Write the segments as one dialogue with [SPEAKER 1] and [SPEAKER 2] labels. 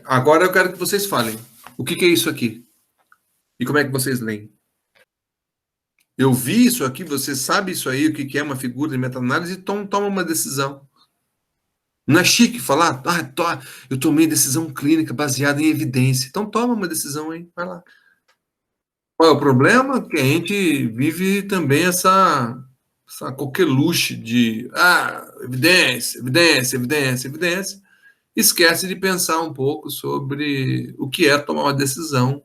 [SPEAKER 1] Agora eu quero que vocês falem. O que é isso aqui? E como é que vocês leem? Eu vi isso aqui, você sabe isso aí, o que é uma figura de meta-análise, então toma uma decisão. Não é chique falar, eu tomei decisão clínica baseada em evidência. Então toma uma decisão aí, vai lá. Qual é o problema? Que a gente vive também essa coqueluche de evidência, evidência, evidência, evidência. Esquece de pensar um pouco sobre o que é tomar uma decisão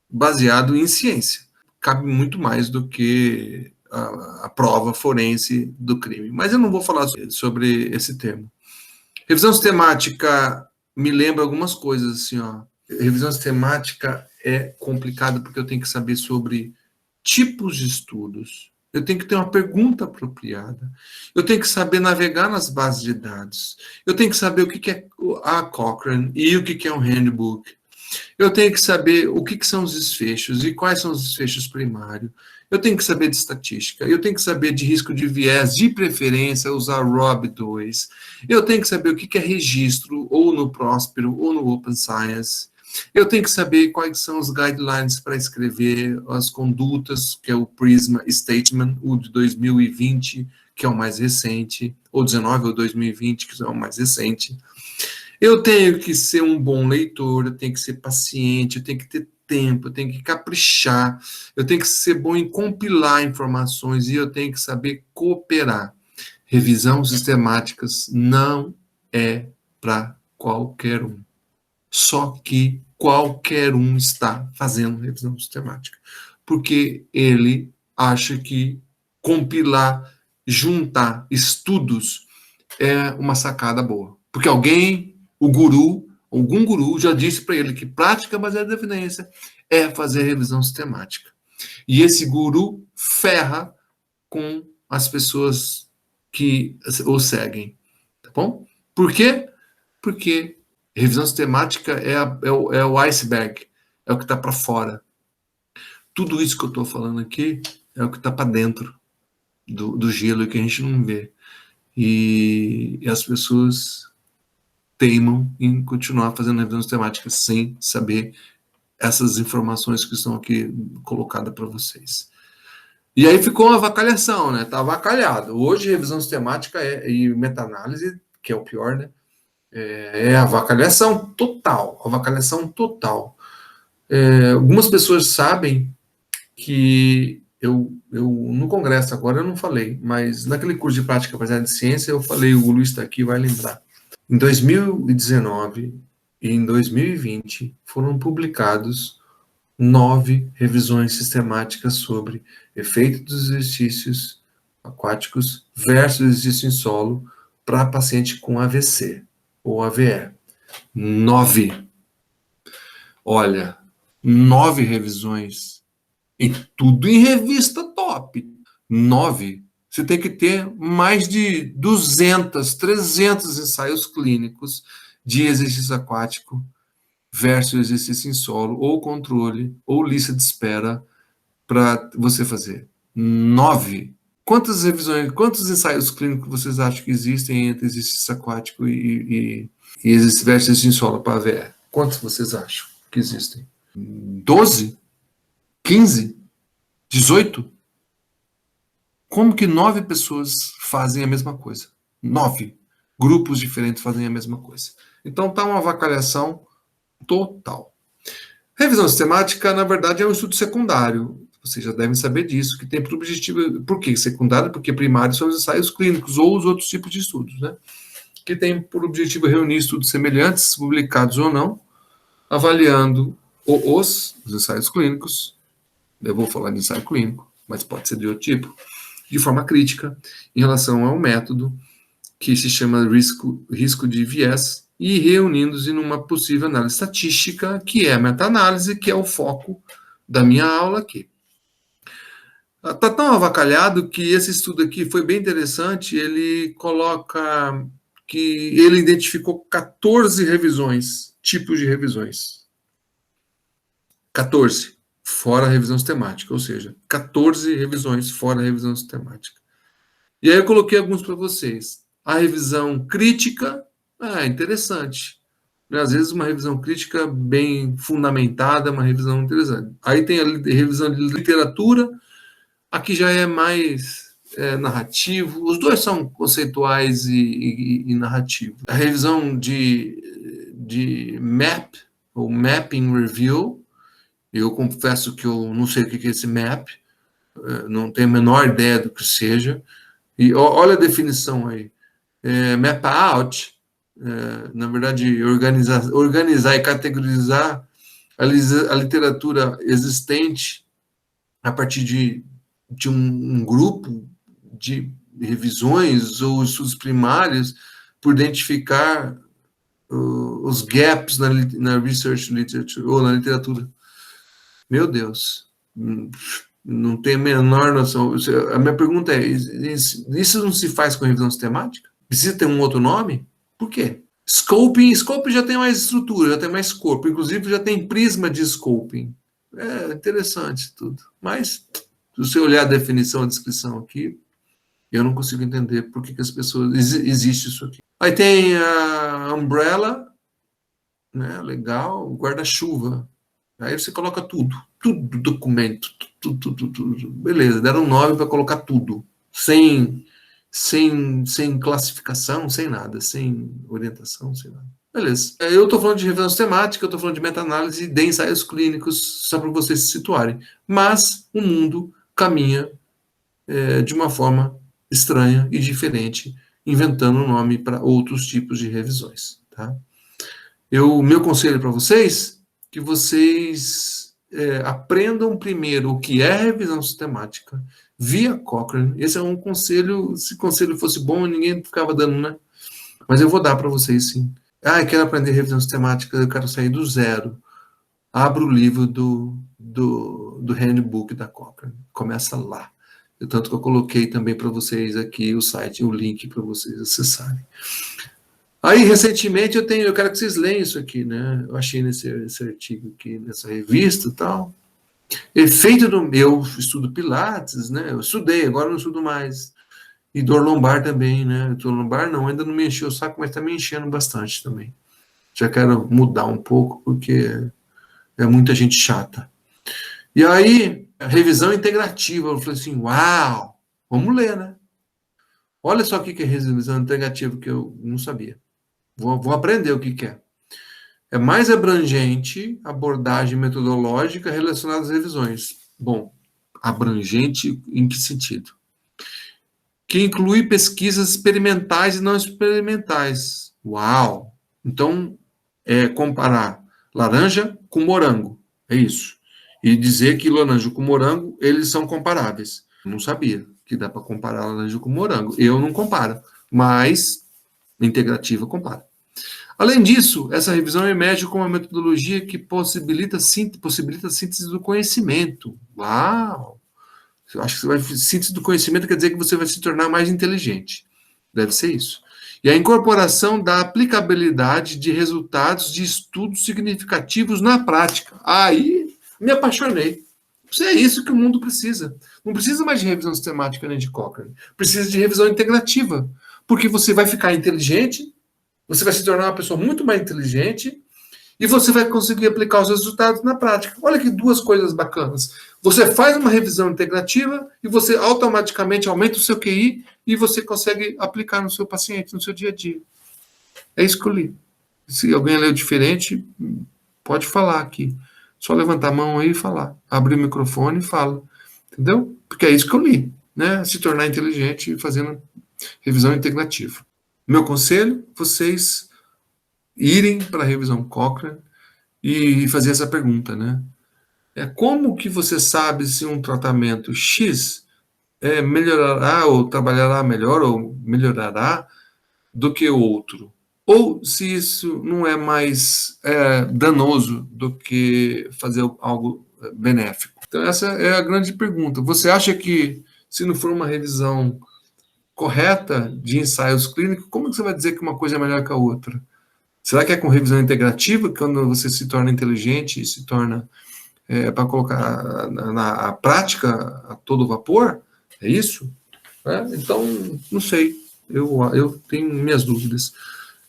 [SPEAKER 1] baseado em ciência. Cabe muito mais do que a prova forense do crime. Mas eu não vou falar sobre esse termo. Revisão sistemática me lembra algumas coisas, assim, ó. Revisão sistemática é complicado porque eu tenho que saber sobre tipos de estudos. Eu tenho que ter uma pergunta apropriada. Eu tenho que saber navegar nas bases de dados. Eu tenho que saber o que é a Cochrane e o que é um handbook. Eu tenho que saber o que são os desfechos e quais são os desfechos primários. Eu tenho que saber de estatística. Eu tenho que saber de risco de viés, de preferência, usar ROB2. Eu tenho que saber o que é registro, ou no Próspero, ou no Open Science. Eu tenho que saber quais são os guidelines para escrever as condutas, que é o PRISMA Statement, o de 2020, que é o mais recente, ou 19 ou 2020, que é o mais recente. Eu tenho que ser um bom leitor, eu tenho que ser paciente, eu tenho que ter tempo, eu tenho que caprichar, eu tenho que ser bom em compilar informações e eu tenho que saber cooperar. Revisão sistemáticas não é para qualquer um. Só que qualquer um está fazendo revisão sistemática. Porque ele acha que compilar, juntar estudos é uma sacada boa. Porque algum guru já disse para ele que prática baseada em evidência é fazer revisão sistemática. E esse guru ferra com as pessoas que o seguem. Tá bom? Por quê? Porque revisão sistemática é o iceberg, é o que está para fora. Tudo isso que eu estou falando aqui é o que está para dentro do gelo e que a gente não vê. E as pessoas teimam em continuar fazendo revisão sistemática sem saber essas informações que estão aqui colocadas para vocês. E aí ficou uma avacalhação, né? Tá avacalhado. Hoje, revisão sistemática e meta-análise, que é o pior, né? É avacalhação total. Avacalhação total. Algumas pessoas sabem que no congresso agora eu não falei, mas naquele curso de prática baseada em ciência eu falei, o Luiz está aqui, vai lembrar. Em 2019 e em 2020 foram publicados 9 revisões sistemáticas sobre efeito dos exercícios aquáticos versus exercício em solo para paciente com AVC ou AVE. 9. Olha, 9 revisões e tudo em revista top. 9. Você tem que ter mais de 200, 300 ensaios clínicos de exercício aquático versus exercício em solo, ou controle, ou lista de espera para você fazer. 9. Quantas revisões, quantos ensaios clínicos vocês acham que existem entre exercício aquático e exercício versus exercício em solo para AVE? Quantos vocês acham que existem? 12? 15? 18? Como que 9 pessoas fazem a mesma coisa? 9 grupos diferentes fazem a mesma coisa. Então tá uma avacalhação total. Revisão sistemática, na verdade, é um estudo secundário. Vocês já devem saber disso, que tem por objetivo. Por que secundário? Porque primário são os ensaios clínicos ou os outros tipos de estudos, né? Que tem por objetivo reunir estudos semelhantes, publicados ou não, avaliando os ensaios clínicos. Eu vou falar de ensaio clínico, mas pode ser de outro tipo, de forma crítica, em relação ao método, que se chama risco de viés, e reunindo-se numa possível análise estatística, que é a meta-análise, que é o foco da minha aula aqui. Está tão avacalhado que esse estudo aqui foi bem interessante, ele coloca que ele identificou 14 revisões, tipos de revisões. 14, fora a revisão sistemática, ou seja, 14 revisões fora a revisão sistemática. E aí eu coloquei alguns para vocês. A revisão crítica, interessante. Às vezes uma revisão crítica bem fundamentada, uma revisão interessante. Aí tem a revisão de literatura, aqui já é mais narrativo, os dois são conceituais e narrativo. A revisão de MAP, ou Mapping Review, eu confesso que eu não sei o que é esse MAP, não tenho a menor ideia do que seja, e olha a definição aí, map out, na verdade, organizar e categorizar a literatura existente a partir de um grupo de revisões ou estudos primários por identificar os gaps na research literature ou na literatura. Meu Deus, não tenho a menor noção. A minha pergunta é: isso não se faz com revisão sistemática? Precisa ter um outro nome? Por quê? Scoping já tem mais estrutura, já tem mais corpo, inclusive já tem prisma de scoping. É interessante tudo. Mas, se você olhar a definição, a descrição aqui, eu não consigo entender por que as pessoas. Existe isso aqui. Aí tem a umbrella, né? Legal, guarda-chuva. Aí você coloca tudo, documento, tudo. Beleza, deram um nome para colocar tudo, sem classificação, sem nada, sem orientação, sem nada. Beleza. Eu estou falando de revisão sistemática, eu estou falando de meta-análise de ensaios clínicos, só para vocês se situarem. Mas o mundo caminha de uma forma estranha e diferente, inventando um nome para outros tipos de revisões. Tá? Meu conselho para vocês que vocês aprendam primeiro o que é revisão sistemática via Cochrane. Esse é um conselho, se conselho fosse bom, ninguém ficava dando, né? Mas eu vou dar para vocês, sim. Eu quero aprender revisão sistemática, eu quero sair do zero. Abra o livro do handbook da Cochrane. Começa lá. Tanto que eu coloquei também para vocês aqui o site, o link para vocês acessarem. Aí, recentemente, eu quero que vocês leiam isso aqui, né? Eu achei nesse artigo aqui, nessa revista e tal. Efeito do... Eu estudo Pilates, né? Eu estudei, agora não estudo mais. E dor lombar também, né? Dor lombar não, ainda não me encheu o saco, mas está me enchendo bastante também. Já quero mudar um pouco, porque é muita gente chata. E aí, a revisão integrativa, eu falei assim, uau, vamos ler, né? Olha só o que é revisão integrativa, que eu não sabia. Vou aprender o que é. É mais abrangente abordagem metodológica relacionada às revisões. Bom, abrangente em que sentido? Que inclui pesquisas experimentais e não experimentais. Uau! Então, comparar laranja com morango. É isso. E dizer que laranja com morango, eles são comparáveis. Eu não sabia que dá para comparar laranja com morango. Eu não comparo, mas a integrativa compara. Além disso, essa revisão emerge como uma metodologia que possibilita a síntese do conhecimento. Uau! Eu acho que síntese do conhecimento quer dizer que você vai se tornar mais inteligente. Deve ser isso. E a incorporação da aplicabilidade de resultados de estudos significativos na prática. Aí, me apaixonei. Isso é isso que o mundo precisa. Não precisa mais de revisão sistemática nem de Cochrane. Precisa de revisão integrativa. Porque você vai ficar inteligente, você vai se tornar uma pessoa muito mais inteligente e você vai conseguir aplicar os resultados na prática. Olha que duas coisas bacanas. Você faz uma revisão integrativa e você automaticamente aumenta o seu QI e você consegue aplicar no seu paciente, no seu dia a dia. É isso que eu li. Se alguém leu diferente, pode falar aqui. Só levantar a mão aí e falar. Abrir o microfone e fala. Entendeu? Porque é isso que eu li. Né? Se tornar inteligente fazendo revisão integrativa. Meu conselho, vocês irem para a revisão Cochrane e fazer essa pergunta, né? Como que você sabe se um tratamento X melhorará ou trabalhará melhor ou melhorará do que o outro? Ou se isso não é mais danoso do que fazer algo benéfico? Então, essa é a grande pergunta. Você acha que, se não for uma revisão correta de ensaios clínicos, como que você vai dizer que uma coisa é melhor que a outra? Será que é com revisão integrativa, quando você se torna inteligente e se torna para colocar na prática a todo vapor? É isso? Então, não sei. Eu tenho minhas dúvidas.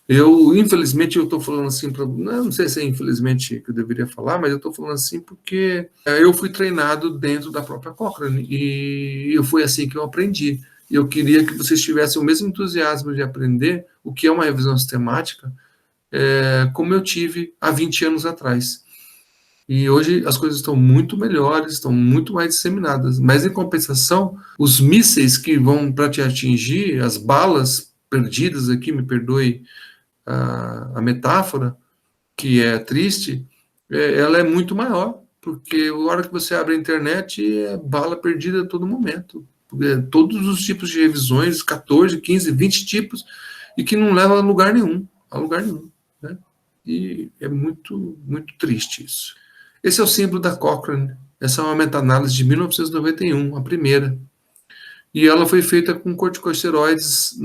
[SPEAKER 1] Infelizmente, eu estou falando assim, não sei se é infelizmente que eu deveria falar, mas eu estou falando assim porque eu fui treinado dentro da própria Cochrane e foi assim que eu aprendi. E eu queria que vocês tivessem o mesmo entusiasmo de aprender o que é uma revisão sistemática, como eu tive há 20 anos atrás. E hoje as coisas estão muito melhores, estão muito mais disseminadas. Mas, em compensação, os mísseis que vão para te atingir, as balas perdidas aqui, me perdoe a metáfora, que é triste, ela é muito maior, porque a hora que você abre a internet é bala perdida a todo momento. Todos os tipos de revisões, 14, 15, 20 tipos, e que não leva a lugar nenhum, né? E é muito, muito triste isso. Esse é o símbolo da Cochrane. Essa é uma meta-análise de 1991, a primeira. E ela foi feita com corticosteroides,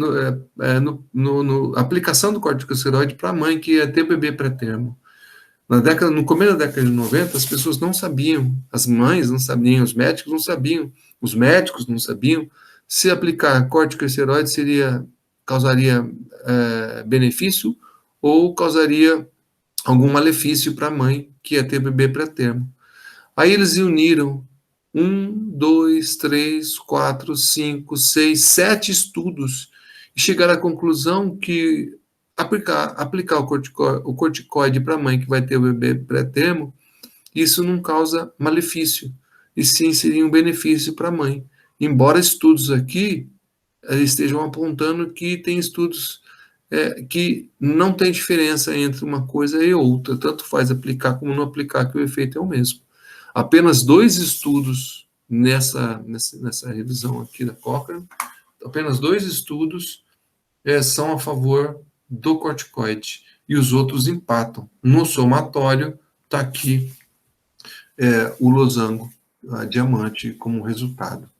[SPEAKER 1] aplicação do corticosteroide para a mãe que ia ter bebê pré-termo. No começo da década de 90, as pessoas não sabiam, as mães não sabiam, os médicos não sabiam, os médicos não sabiam se aplicar corticosteroide causaria benefício ou causaria algum malefício para a mãe que ia ter bebê pré-termo. Aí eles uniram 7 estudos e chegaram à conclusão que aplicar o corticoide para a mãe que vai ter o bebê pré-termo, isso não causa malefício, e sim seria um benefício para a mãe. Embora estudos aqui estejam apontando que tem estudos que não tem diferença entre uma coisa e outra, tanto faz aplicar como não aplicar, que o efeito é o mesmo. Apenas 2 estudos nessa revisão aqui da Cochrane, apenas 2 estudos são a favor do corticoide, e os outros empatam. No somatório, está aqui o losango, a diamante, como resultado.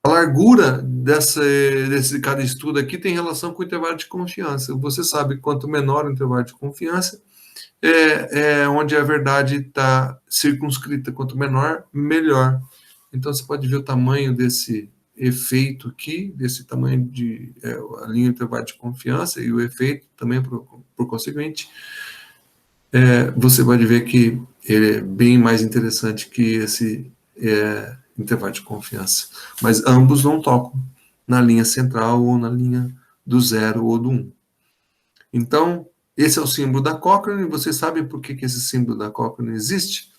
[SPEAKER 1] A largura desse cada estudo aqui tem relação com o intervalo de confiança. Você sabe que quanto menor o intervalo de confiança, onde a verdade está circunscrita. Quanto menor, melhor. Então, você pode ver o tamanho desse efeito aqui, desse tamanho de a linha de intervalo de confiança e o efeito também, por conseguinte. Você pode ver que ele é bem mais interessante que esse intervalo de confiança. Mas ambos não tocam na linha central ou na linha do 0 ou do 1. Então, esse é o símbolo da Cochrane. Vocês sabem por que esse símbolo da Cochrane existe?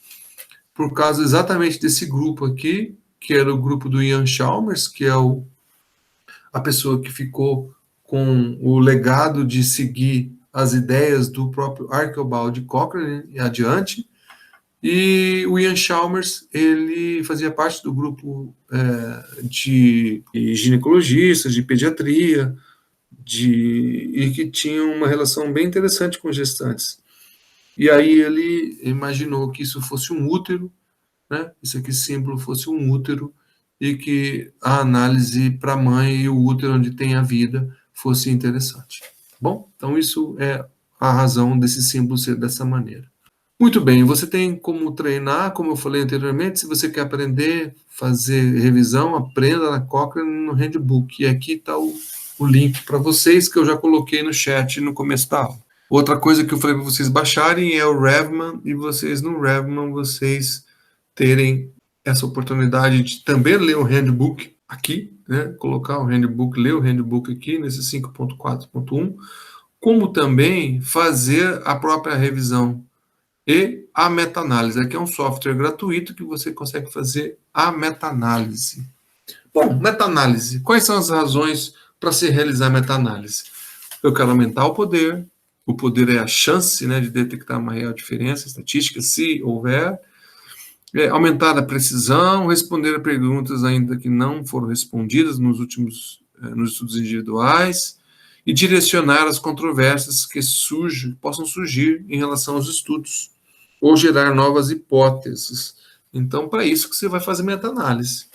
[SPEAKER 1] Por causa exatamente desse grupo aqui, que era o grupo do Ian Chalmers, que é a pessoa que ficou com o legado de seguir as ideias do próprio Archibald Cochrane e adiante. E o Ian Chalmers, ele fazia parte do grupo de ginecologistas, de pediatria, e que tinham uma relação bem interessante com gestantes. E aí ele imaginou que isso fosse um útero, né? Isso aqui símbolo fosse um útero, e que a análise para a mãe e o útero onde tem a vida fosse interessante. Bom, então isso é a razão desse símbolo ser dessa maneira. Muito bem, você tem como treinar, como eu falei anteriormente, se você quer aprender, fazer revisão, aprenda na Cochrane no Handbook. E aqui está o link para vocês, que eu já coloquei no chat no começo da aula. Outra coisa que eu falei para vocês baixarem é o Revman, e vocês no Revman, vocês terem essa oportunidade de também ler o Handbook aqui, né? Colocar o Handbook, ler o Handbook aqui, nesse 5.4.1, como também fazer a própria revisão e a meta-análise. Aqui é um software gratuito que você consegue fazer a meta-análise. Bom, meta-análise. Quais são as razões para se realizar a meta-análise? Eu quero aumentar o poder é a chance, né, de detectar uma real diferença estatística, se houver. Aumentar a precisão, responder a perguntas ainda que não foram respondidas nos estudos individuais, e direcionar as controvérsias que possam surgir em relação aos estudos, ou gerar novas hipóteses. Então, para isso que você vai fazer meta-análise.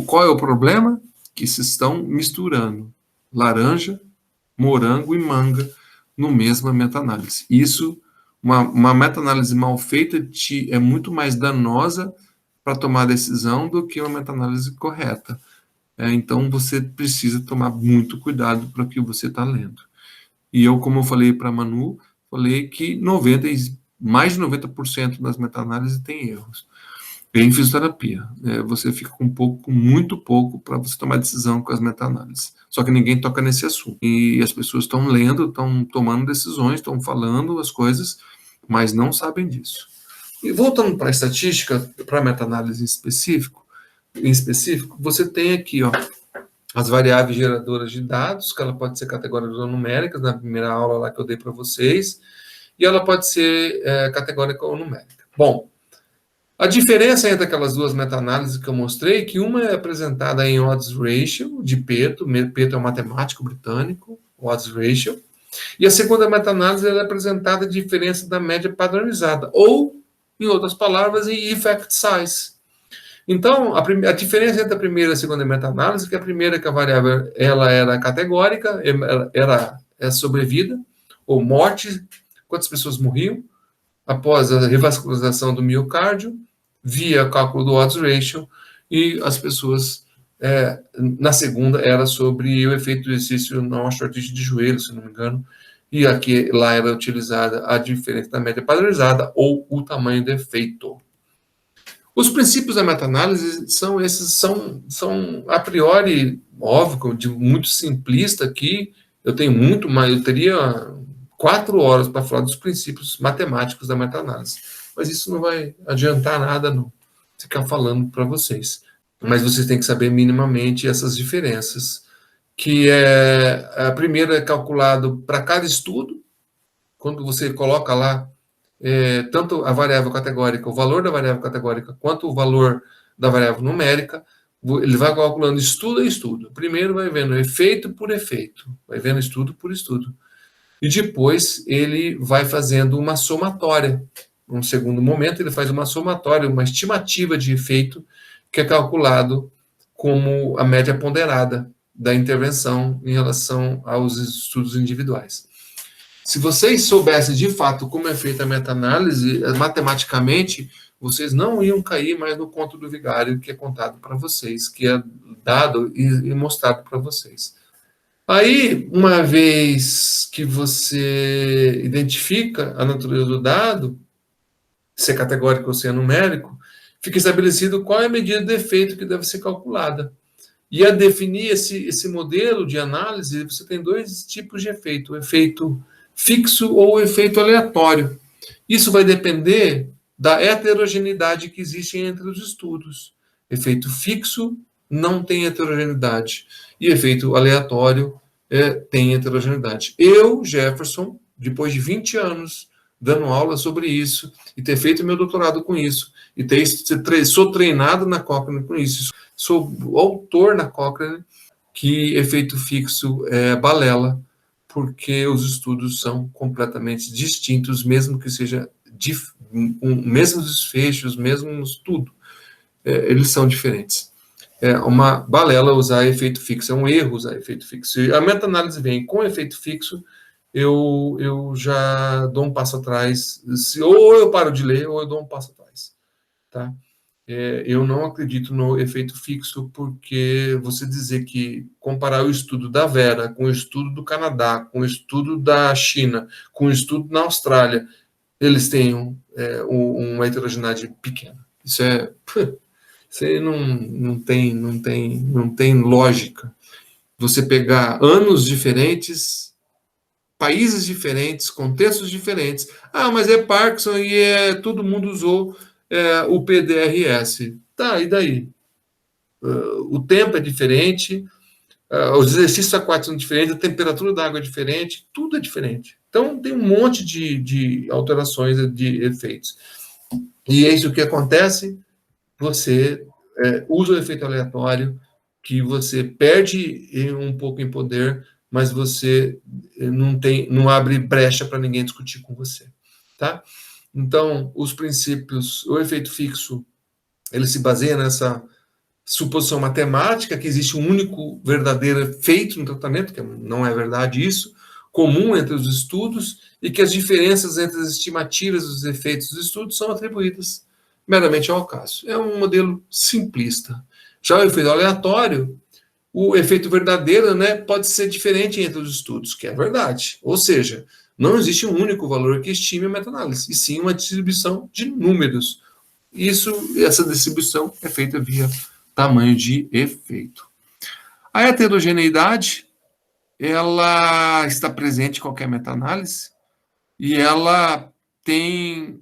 [SPEAKER 1] Qual é o problema? Que se estão misturando laranja, morango e manga no mesma meta-análise. Isso, uma meta-análise mal feita é muito mais danosa para tomar decisão do que uma meta-análise correta. Então, você precisa tomar muito cuidado para o que você está lendo. E eu, como eu falei para a Manu, falei que mais de 90% das meta-análises tem erros. Em fisioterapia, você fica com muito pouco para você tomar decisão com as meta-análises. Só que ninguém toca nesse assunto. E as pessoas estão lendo, estão tomando decisões, estão falando as coisas, mas não sabem disso. E voltando para a estatística, para a meta-análise em específico, você tem aqui, ó, as variáveis geradoras de dados, que ela pode ser categóricas ou numéricas, na primeira aula lá que eu dei para vocês, e ela pode ser categórica ou numérica. Bom, a diferença entre aquelas duas meta-análises que eu mostrei é que uma é apresentada em odds ratio, de Peto é um matemático britânico, odds ratio, e a segunda meta-análise é apresentada a diferença da média padronizada, ou, em outras palavras, em effect size. Então, a diferença entre a primeira e a segunda meta-análise é que a primeira, que a variável ela era categórica, era sobrevida, ou morte, quantas pessoas morriam após a revascularização do miocárdio, via cálculo do odds ratio, e as pessoas, na segunda, era sobre o efeito do exercício na osteoartrite de joelho, se não me engano, e aqui lá era utilizada a diferença da média padronizada ou o tamanho do efeito. Os princípios da meta-análise são a priori, óbvio, de muito simplista aqui, eu teria 4 horas para falar dos princípios matemáticos da meta-análise, mas isso não vai adiantar nada, não, ficar falando para vocês. Mas vocês têm que saber minimamente essas diferenças, que a primeira é calculado para cada estudo, quando você coloca lá tanto a variável categórica, o valor da variável categórica, quanto o valor da variável numérica, ele vai calculando estudo a estudo. Primeiro vai vendo efeito por efeito, vai vendo estudo por estudo. E depois ele vai fazendo uma somatória. Num segundo momento, ele faz uma somatória, uma estimativa de efeito, que é calculado como a média ponderada da intervenção em relação aos estudos individuais. Se vocês soubessem de fato como é feita a meta-análise, matematicamente, vocês não iam cair mais no conto do vigário que é contado para vocês, que é dado e mostrado para vocês. Aí, uma vez que você identifica a natureza do dado, se é categórico ou se é numérico, fica estabelecido qual é a medida de efeito que deve ser calculada. E a definir esse modelo de análise, você tem 2 tipos de efeito: o efeito fixo ou o efeito aleatório. Isso vai depender da heterogeneidade que existe entre os estudos. Efeito fixo não tem heterogeneidade, e efeito aleatório tem heterogeneidade. Eu, Jefferson, depois de 20 anos dando aula sobre isso, e ter feito meu doutorado com isso, e sou treinado na Cochrane com isso, sou autor na Cochrane, que efeito fixo é balela, porque os estudos são completamente distintos, mesmo que seja mesmos desfechos, mesmos tudo, eles são diferentes. É uma balela usar efeito fixo, é um erro usar efeito fixo. Se a meta-análise vem com efeito fixo, eu já dou um passo atrás, ou eu paro de ler, ou eu dou um passo atrás, tá? Eu não acredito no efeito fixo, porque você dizer que comparar o estudo da Vera com o estudo do Canadá, com o estudo da China, com o estudo na Austrália, eles têm uma heterogeneidade pequena. Isso não tem lógica. Você pegar anos diferentes, países diferentes, contextos diferentes. Mas é Parkinson e todo mundo usou o PDRS. Tá, e daí? O tempo é diferente, os exercícios aquáticos são diferentes, a temperatura da água é diferente, tudo é diferente. Então, tem um monte de alterações de efeitos. E é isso que acontece, você usa o efeito aleatório, que você perde um pouco em poder, mas você não abre brecha para ninguém discutir com você, tá? Então, os princípios, o efeito fixo, ele se baseia nessa suposição matemática que existe um único verdadeiro efeito no tratamento, que não é verdade isso, comum entre os estudos, e que as diferenças entre as estimativas dos efeitos dos estudos são atribuídas meramente ao acaso. É um modelo simplista. Já o efeito aleatório, o efeito verdadeiro, né, pode ser diferente entre os estudos, que é verdade. Ou seja, não existe um único valor que estime a meta-análise, e sim uma distribuição de números. Essa distribuição é feita via tamanho de efeito. A heterogeneidade, ela está presente em qualquer meta-análise e ela tem...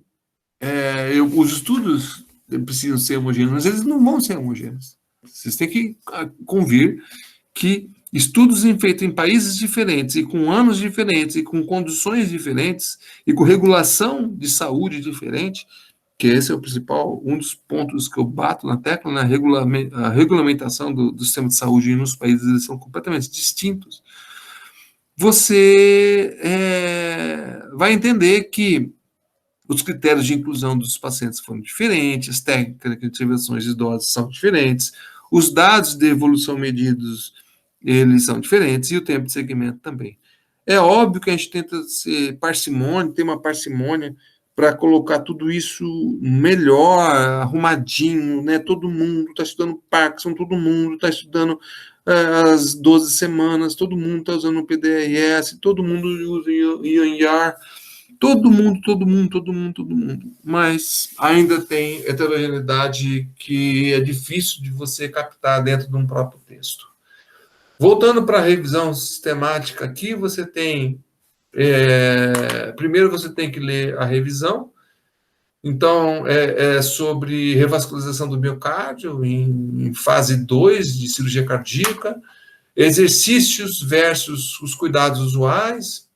[SPEAKER 1] os estudos precisam ser homogêneos, mas eles não vão ser homogêneos. Vocês têm que convir que estudos feitos em países diferentes, e com anos diferentes, e com condições diferentes, e com regulação de saúde diferente, que esse é o principal, um dos pontos que eu bato na tecla, na regulamentação do sistema de saúde nos países, eles são completamente distintos, você vai entender que os critérios de inclusão dos pacientes foram diferentes, as técnicas de intervenções de doses são diferentes, os dados de evolução medidos, eles são diferentes, e o tempo de segmento também. É óbvio que a gente tenta ser parcimônio, ter uma parcimônia para colocar tudo isso melhor, arrumadinho, né? Todo mundo está estudando Parkinson, todo mundo está estudando as 12 semanas, todo mundo está usando o PDRS, todo mundo usa o IAR, todo mundo. Mas ainda tem heterogeneidade que é difícil de você captar dentro de um próprio texto. Voltando para a revisão sistemática aqui, você tem... primeiro você tem que ler a revisão. Então, é sobre revascularização do miocárdio em fase 2 de cirurgia cardíaca, exercícios versus os cuidados usuais,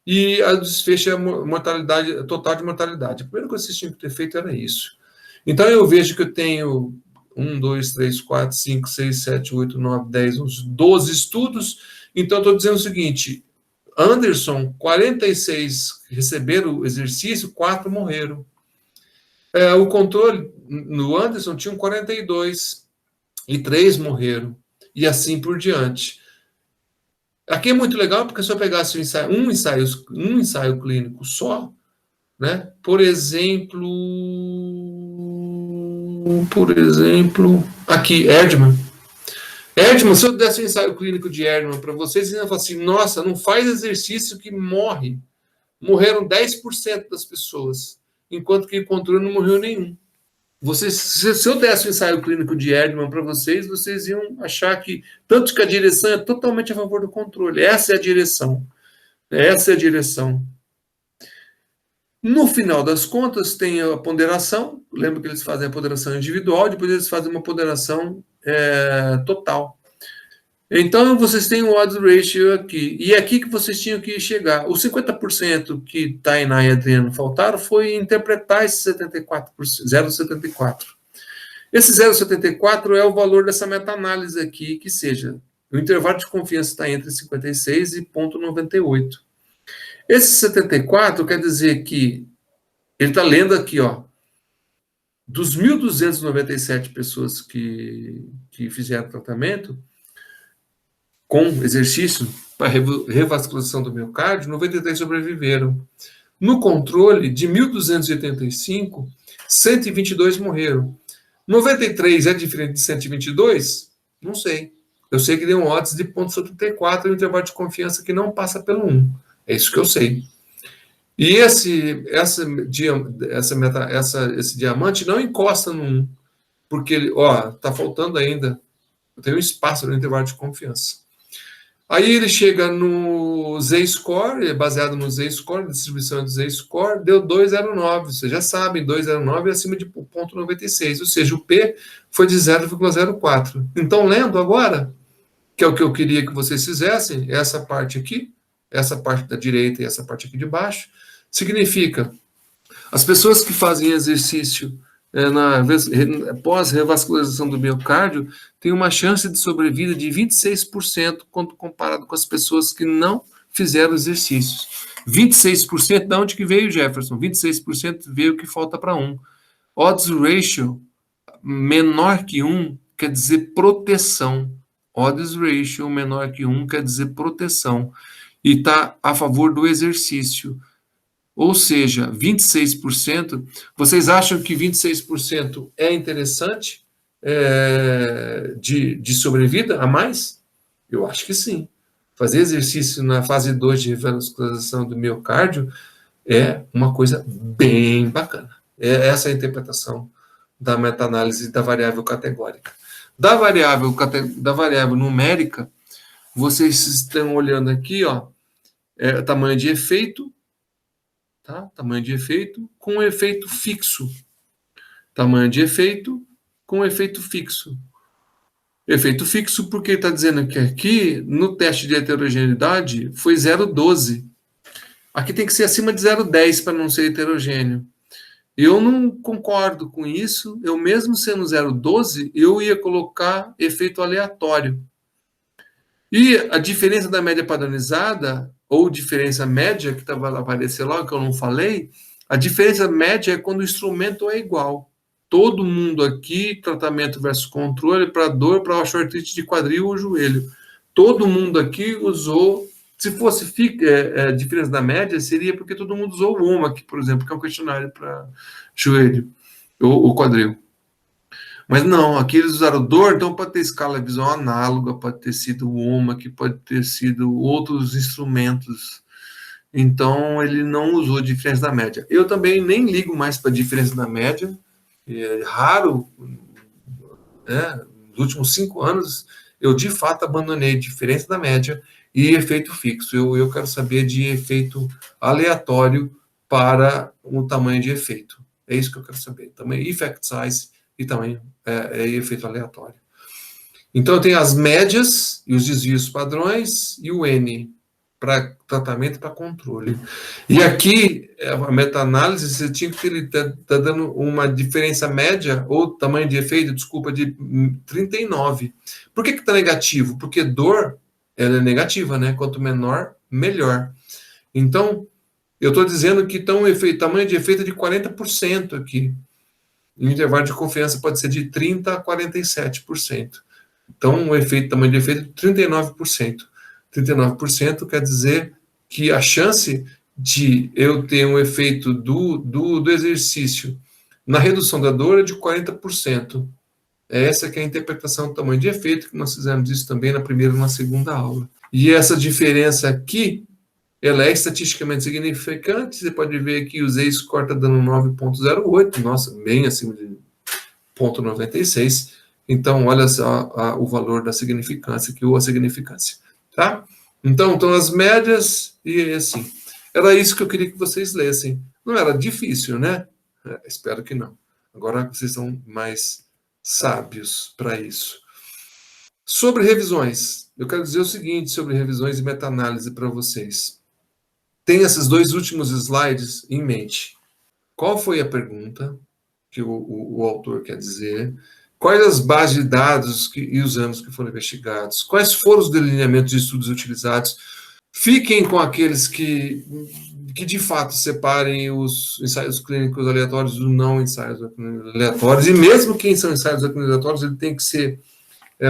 [SPEAKER 1] e a desfecho é a mortalidade, total de mortalidade. A primeira coisa que vocês tinham que ter feito era isso. Então, eu vejo que eu tenho 1, 2, 3, 4, 5, 6, 7, 8, 9, 10, uns 12 estudos. Então, estou dizendo o seguinte: Anderson, 46 receberam o exercício, 4 morreram. O controle no Anderson tinha 42, e 3 morreram, e assim por diante. Aqui é muito legal, porque se eu pegasse um ensaio clínico só, né? Por exemplo, aqui, Erdmann. Erdmann, se eu desse um ensaio clínico de Erdmann para vocês, iam falar assim: nossa, não faz exercício que morre. Morreram 10% das pessoas, enquanto que o controle não morreu nenhum. Se eu desse um ensaio clínico de Erdmann para vocês, vocês iam achar que, tanto que a direção é totalmente a favor do controle. Essa é a direção. Essa é a direção. No final das contas, tem a ponderação. Lembra que eles fazem a ponderação individual, depois eles fazem uma ponderação total. Então, vocês têm o odds ratio aqui. E é aqui que vocês tinham que chegar. Os 50% que Tainá e Adriano faltaram foi interpretar esse 0,74. Esse 0,74 é o valor dessa meta-análise aqui, que seja, o intervalo de confiança está entre 56 e 0,98. Esse 74 quer dizer que ele está lendo aqui, ó, dos 1.297 pessoas que fizeram tratamento com exercício para revascularização do miocárdio, 93 sobreviveram. No controle, de 1.285, 122 morreram. 93 é diferente de 122? Não sei. Eu sei que deu um odds de 0,74 e um intervalo de confiança que não passa pelo 1. É isso que eu sei. E esse diamante não encosta no 1, porque ele, está faltando ainda, tem um espaço no intervalo de confiança. Aí ele chega no Z-score, baseado no Z-score, distribuição do Z-score, deu 2,09. Vocês já sabem, 2,09 é acima de 0,96, ou seja, o P foi de 0,04. Então, lendo agora, que é o que eu queria que vocês fizessem, essa parte aqui, essa parte da direita e essa parte aqui de baixo, significa as pessoas que fazem exercício pós-revascularização do miocárdio têm uma chance de sobrevida de 26% quando comparado com as pessoas que não fizeram exercícios. 26%, de onde que veio, Jefferson? 26% veio que falta para 1. Odds ratio menor que 1 quer dizer proteção. Odds ratio menor que 1 quer dizer proteção. E está a favor do exercício. Ou seja, 26%, vocês acham que 26% é interessante de sobrevida a mais? Eu acho que sim. Fazer exercício na fase 2 de revascularização do miocárdio é uma coisa bem bacana. Essa é a interpretação da meta-análise da variável categórica. Da variável numérica, vocês estão olhando aqui, ó, tamanho de efeito, tá? Tamanho de efeito com efeito fixo. Tamanho de efeito com efeito fixo. Efeito fixo porque está dizendo que aqui, no teste de heterogeneidade, foi 0,12. Aqui tem que ser acima de 0,10 para não ser heterogêneo. Eu não concordo com isso. Eu mesmo sendo 0,12, eu ia colocar efeito aleatório. E a diferença da média padronizada, ou diferença média, que estava aparecendo lá, que eu não falei, a diferença média é quando o instrumento é igual. Todo mundo aqui, tratamento versus controle, para dor, para osteoartrite de quadril ou joelho. Todo mundo aqui usou, se fosse diferença da média, seria porque todo mundo usou o OMAC, por exemplo, que é um questionário para joelho ou quadril. Mas não, aqui eles usaram dor, então pode ter escala visual análoga, pode ter sido o OMAC, pode ter sido outros instrumentos. Então, ele não usou diferença da média. Eu também nem ligo mais para a diferença da média. É raro, né? Nos últimos 5 anos, eu de fato abandonei diferença da média e efeito fixo. Eu quero saber de efeito aleatório para o tamanho de efeito. É isso que eu quero saber. Tamanho effect size e tamanho efeito aleatório. Então, eu tenho as médias e os desvios padrões e o N para tratamento e para controle. E aqui, a meta-análise, você tinha que estar dando uma diferença média, ou tamanho de efeito, desculpa, de 39. Por que está negativo? Porque dor, ela é negativa, né? Quanto menor, melhor. Então, eu estou dizendo que tamanho de efeito é de 40% aqui. E o intervalo de confiança pode ser de 30% a 47%. Então, tamanho de efeito é 39%. 39% quer dizer que a chance de eu ter um efeito do exercício na redução da dor é de 40%. Essa que é a interpretação do tamanho de efeito, que nós fizemos isso também na primeira e na segunda aula. E essa diferença aqui, ela é estatisticamente significante. Você pode ver que o Z-score está dando 9,08, nossa, bem acima de 0,96. Então, olha só o valor da significância, que ou a significância. Tá? Então, as médias e assim. Era isso que eu queria que vocês lessem. Não era difícil, né? Espero que não. Agora vocês são mais sábios para isso. Sobre revisões, eu quero dizer o seguinte sobre revisões e meta-análise para vocês. Tem esses 2 últimos slides em mente. Qual foi a pergunta que o autor quer dizer? Quais as bases de dados e os anos que foram investigados? Quais foram os delineamentos de estudos utilizados? Fiquem com aqueles que de fato separem os ensaios clínicos aleatórios dos não ensaios aleatórios. E mesmo quem são ensaios aleatórios, ele tem que ser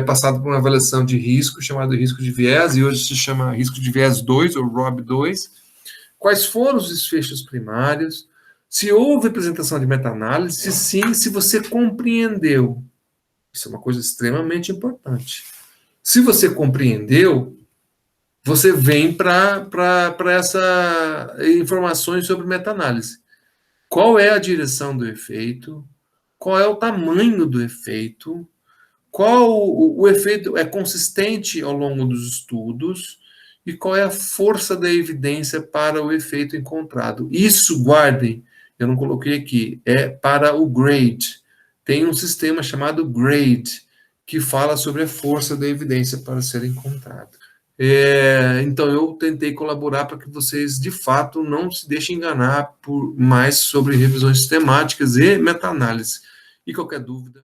[SPEAKER 1] passado por uma avaliação de risco, chamado risco de viés, e hoje se chama risco de viés 2, ou ROB2. Quais foram os desfechos primários? Se houve apresentação de meta-análise, se sim, se você compreendeu. Isso é uma coisa extremamente importante. Se você compreendeu, você vem para essas informações sobre meta-análise. Qual é a direção do efeito? Qual é o tamanho do efeito? Qual o efeito é consistente ao longo dos estudos? E qual é a força da evidência para o efeito encontrado? Isso, guardem, eu não coloquei aqui, é para o GRADE. Tem um sistema chamado GRADE, que fala sobre a força da evidência para ser encontrado. Então, eu tentei colaborar para que vocês, de fato, não se deixem enganar por mais sobre revisões sistemáticas e meta-análise. E qualquer dúvida...